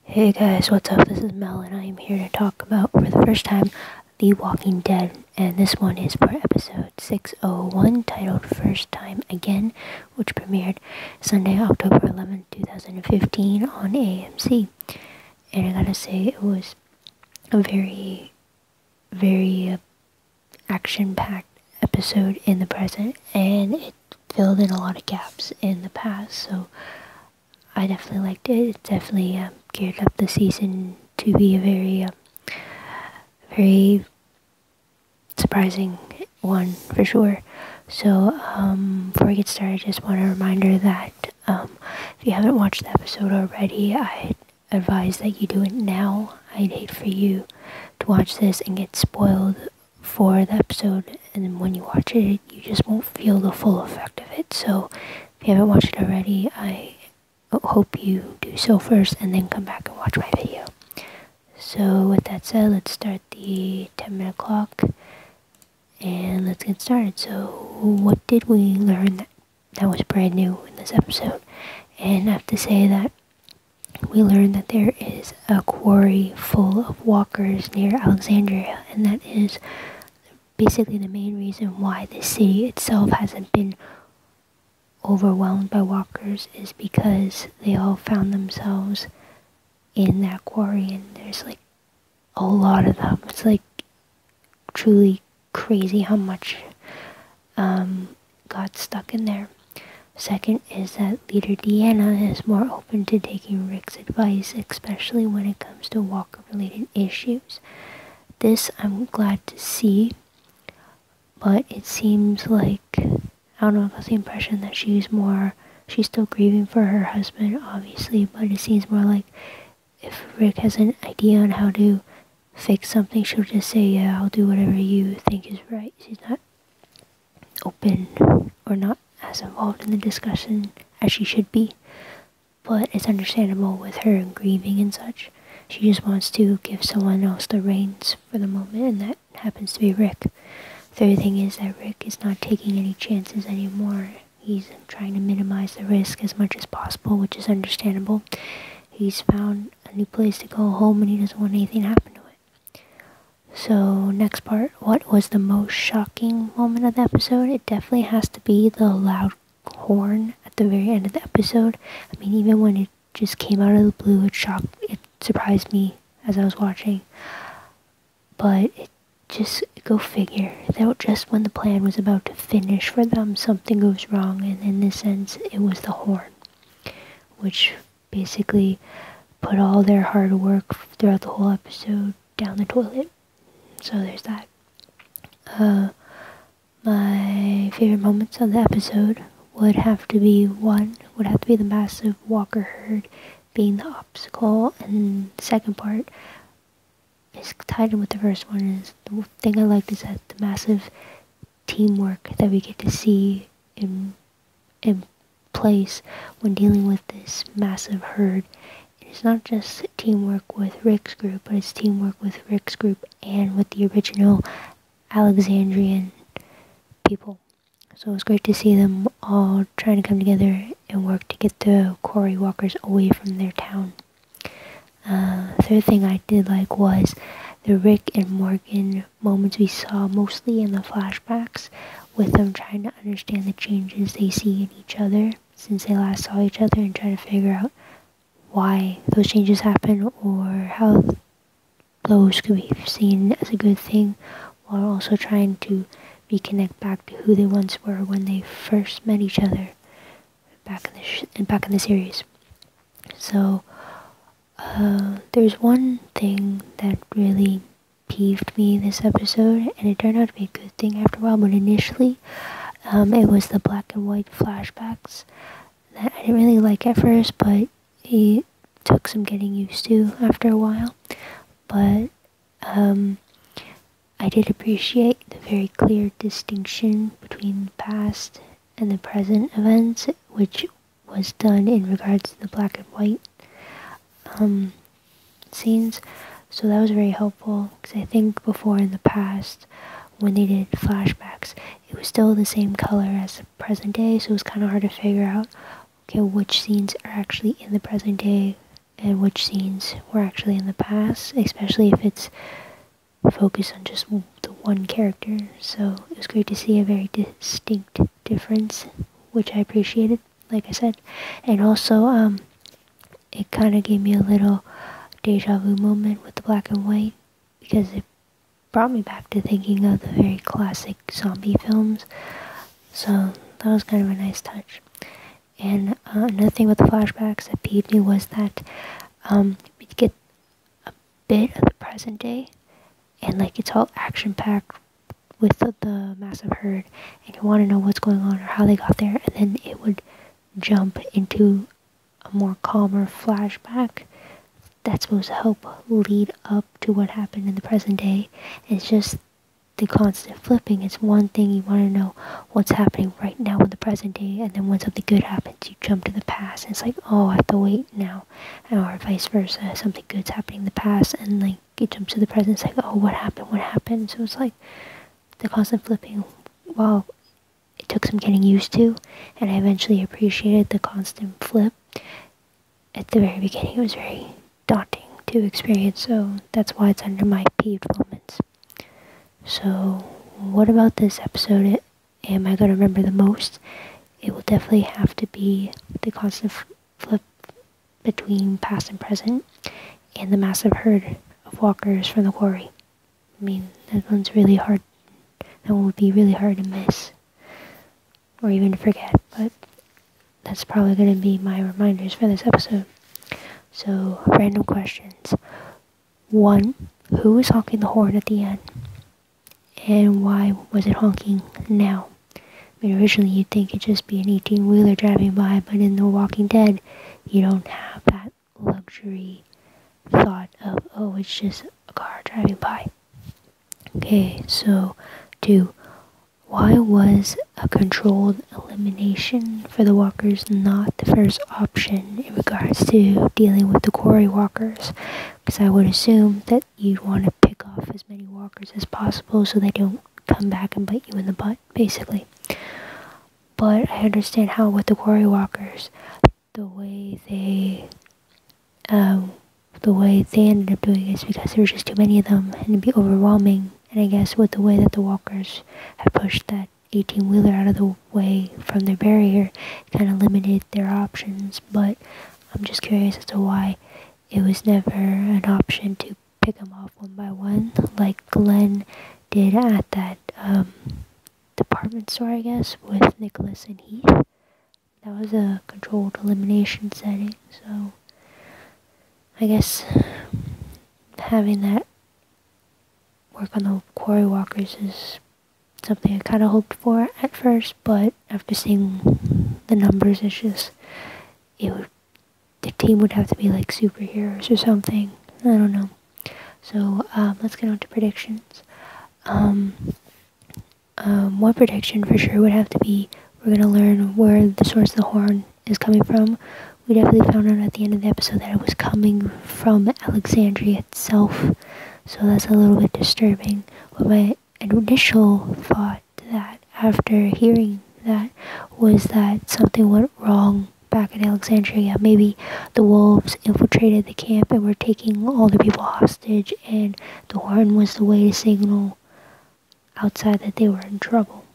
Hey guys, what's up? This is Mel, and I am here to talk about, for the first time, The Walking Dead. And this one is for episode 601, titled First Time Again, which premiered Sunday, October 11th, 2015 on AMC. And I gotta say, it was a very action-packed episode in the present, and it filled in a lot of gaps in the past, so I definitely liked it. It definitely geared up the season to be a very surprising one for sure. So before we get started, I just want a reminder that if you haven't watched the episode already, I advise that you do it now. I'd hate for you to watch this and get spoiled for the episode, and then when you watch it, you just won't feel the full effect of it. So if you haven't watched it already, I hope you do so first and then come back and watch my video. So with that said, let's start the 10-minute clock and let's get started. So what did we learn that was brand new in this episode? And I have to say that we learned that there is a quarry full of walkers near Alexandria, and that is basically the main reason why the city itself hasn't been overwhelmed by walkers, is because they all found themselves in that quarry, and there's like a lot of them. It's like truly crazy how much got stuck in there. Second is that leader Deanna is more open to taking Rick's advice, especially when it comes to walker-related issues. This I'm glad to see, but it seems like, I don't know, I got the impression that she's still grieving for her husband, obviously, but it seems more like if Rick has an idea on how to fix something, she'll just say, yeah, I'll do whatever you think is right. She's not open or not as involved in the discussion as she should be, but it's understandable with her grieving and such. She just wants to give someone else the reins for the moment, and that happens to be Rick. Third thing is that Rick is not taking any chances anymore. He's trying to minimize the risk as much as possible, which is understandable. He's found a new place to go home, and he doesn't want anything to happen to it. So next part, what was the most shocking moment of the episode? It definitely has to be the loud horn at the very end of the episode. I mean, even when it just came out of the blue, it surprised me as I was watching. But just go figure, that just when the plan was about to finish for them, something goes wrong, and in this sense, it was the horn, which basically put all their hard work throughout the whole episode down the toilet. So there's that. My favorite moments of the episode would have to be the massive walker herd being the obstacle, and the second part is tied in with the first one. Is the thing I liked is that the massive teamwork that we get to see in place when dealing with this massive herd. It's not just teamwork with Rick's group, but it's teamwork with Rick's group and with the original Alexandrian people. So it was great to see them all trying to come together and work to get the quarry walkers away from their town. Third thing I did like was the Rick and Morgan moments we saw mostly in the flashbacks, with them trying to understand the changes they see in each other since they last saw each other, and trying to figure out why those changes happen, or how those could be seen as a good thing, while also trying to reconnect back to who they once were when they first met each other back in the series. So there's one thing that really peeved me this episode, and it turned out to be a good thing after a while, but initially it was the black and white flashbacks that I didn't really like at first, but it took some getting used to after a while. But I did appreciate the very clear distinction between the past and the present events, which was done in regards to the black and white scenes. So that was very helpful, because I think before, in the past, when they did flashbacks, it was still the same color as the present day, so it was kind of hard to figure out, okay, which scenes are actually in the present day and which scenes were actually in the past, especially if it's focused on just the one character. So it was great to see a very distinct difference, which I appreciated, like I said. And also, it kind of gave me a little deja vu moment with the black and white, because it brought me back to thinking of the very classic zombie films. So that was kind of a nice touch. And another thing with the flashbacks that peeved me was that we get a bit of the present day, and like it's all action packed with the massive herd, and you want to know what's going on or how they got there, and then it would jump into a more calmer flashback that's supposed to help lead up to what happened in the present day. It's just the constant flipping. It's one thing, you want to know what's happening right now in the present day, and then when something good happens, you jump to the past. And it's like, oh, I have to wait now, or vice versa. Something good's happening in the past, and like it jumps to the present. It's like, oh, what happened? What happened? So it's like the constant flipping. Wow, it took some getting used to, and I eventually appreciated the constant flip. At the very beginning, it was very daunting to experience, so that's why it's under my peeved moments. So, what about this episode am I going to remember the most? It will definitely have to be the constant flip between past and present, and the massive herd of walkers from the quarry. I mean, that one's really hard. That one would be really hard to miss, or even to forget, but that's probably going to be my reminders for this episode. So, random questions. 1. Who was honking the horn at the end? And why was it honking now? I mean, originally you'd think it'd just be an 18-wheeler driving by, but in The Walking Dead, you don't have that luxury thought of, oh, it's just a car driving by. Okay, so 2. Why was a controlled elimination for the walkers not the first option in regards to dealing with the quarry walkers? Because I would assume that you'd want to pick off as many walkers as possible so they don't come back and bite you in the butt, basically. But I understand how with the quarry walkers, the way they ended up doing it is because there were just too many of them and it'd be overwhelming. And I guess with the way that the walkers had pushed that 18-wheeler out of the way from their barrier, it kind of limited their options. But I'm just curious as to why it was never an option to pick them off one by one, like Glenn did at that department store, I guess, with Nicholas and Heath. That was a controlled elimination setting, so I guess having that work on the quarry walkers is something I kind of hoped for at first, but after seeing the numbers, it's just, the team would have to be like superheroes or something. I don't know. So, let's get on to predictions. One prediction for sure would have to be, we're going to learn where the source of the horn is coming from. We definitely found out at the end of the episode that it was coming from Alexandria itself. So that's a little bit disturbing. But my initial thought that after hearing that was that something went wrong back in Alexandria. Maybe the wolves infiltrated the camp and were taking all the people hostage, and the horn was the way to signal outside that they were in trouble.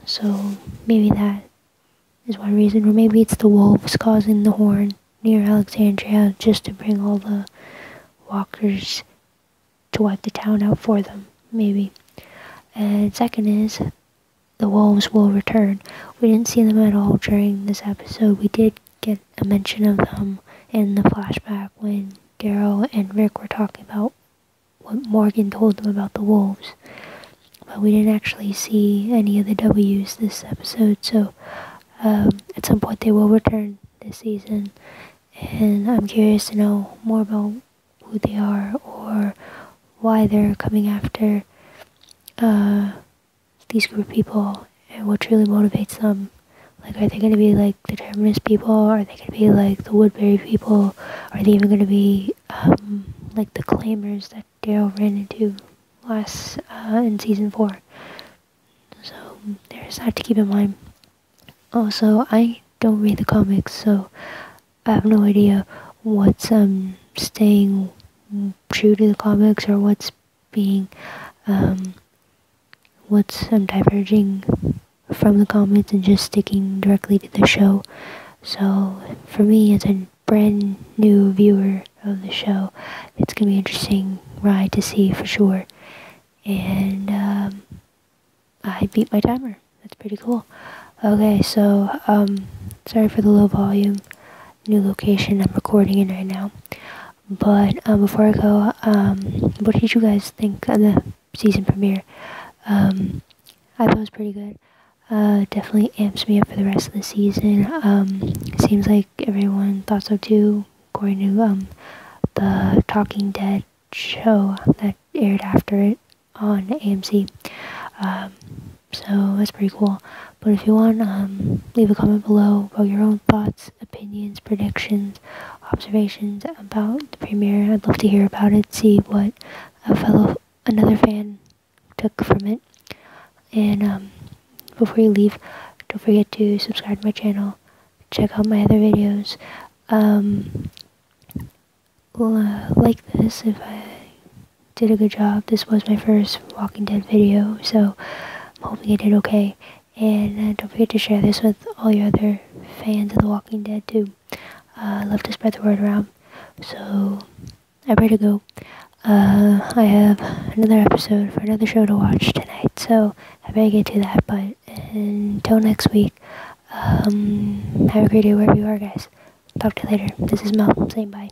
So maybe that is one reason, or maybe it's the wolves causing the horn near Alexandria just to bring all the walkers to wipe the town out for them, maybe. And second is, the wolves will return. We didn't see them at all during this episode. We did get a mention of them in the flashback when Daryl and Rick were talking about what Morgan told them about the wolves. But we didn't actually see any of the W's this episode, so at some point they will return this season. And I'm curious to know more about who they are or why they're coming after these group of people and what truly motivates them. Like, are they going to be like the Terminus people? Are they going to be like the Woodbury people? Are they even going to be like the Claimers that Daryl ran into last in season 4? So there's that to keep in mind. Also, I don't read the comics, so I have no idea what's staying true to the comics, or what's being what's diverging from the comics and just sticking directly to the show. So for me, as a brand new viewer of the show, it's gonna be an interesting ride to see for sure. And I beat my timer. That's pretty cool. Okay, so sorry for the low volume. New location I'm recording in right now. But before I go, what did you guys think of the season premiere? I thought it was pretty good. Definitely amps me up for the rest of the season. Seems like everyone thought so too, according to the Talking Dead show that aired after it on AMC. So that's pretty cool. But if you want, leave a comment below about your own thoughts, opinions, predictions, observations about the premiere. I'd love to hear about it, see what another fan took from it. And before you leave, don't forget to subscribe to my channel, check out my other videos. Like this if I did a good job. This was my first Walking Dead video, so I'm hoping I did okay. And don't forget to share this with all your other fans of The Walking Dead too. I love to spread the word around. So I'm ready to go. I have another episode for another show to watch tonight, so I better get to that. But until next week, have a great day wherever you are, guys. Talk to you later. This is Mel saying bye.